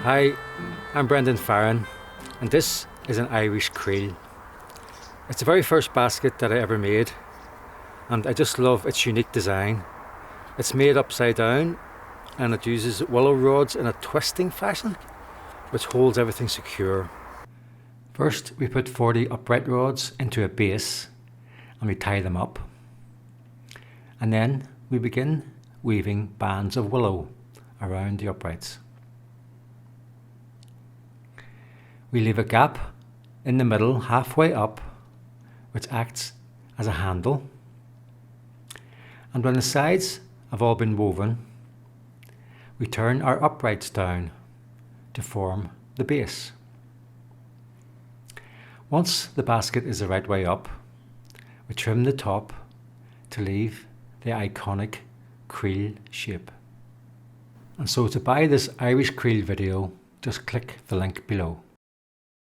Hi, I'm Brendan Farren, and this is an Irish creel. It's the very first basket that I ever made, and I just love its unique design. It's made upside down, and it uses willow rods in a twisting fashion, which holds everything secure. First, we put 40 upright rods into a base, and we tie them up. And then we begin weaving bands of willow around the uprights. We leave a gap in the middle halfway up, which acts as a handle. And when the sides have all been woven, we turn our uprights down to form the base. Once the basket is the right way up, we trim the top to leave the iconic creel shape. And so to buy this Irish creel video, just click the link below.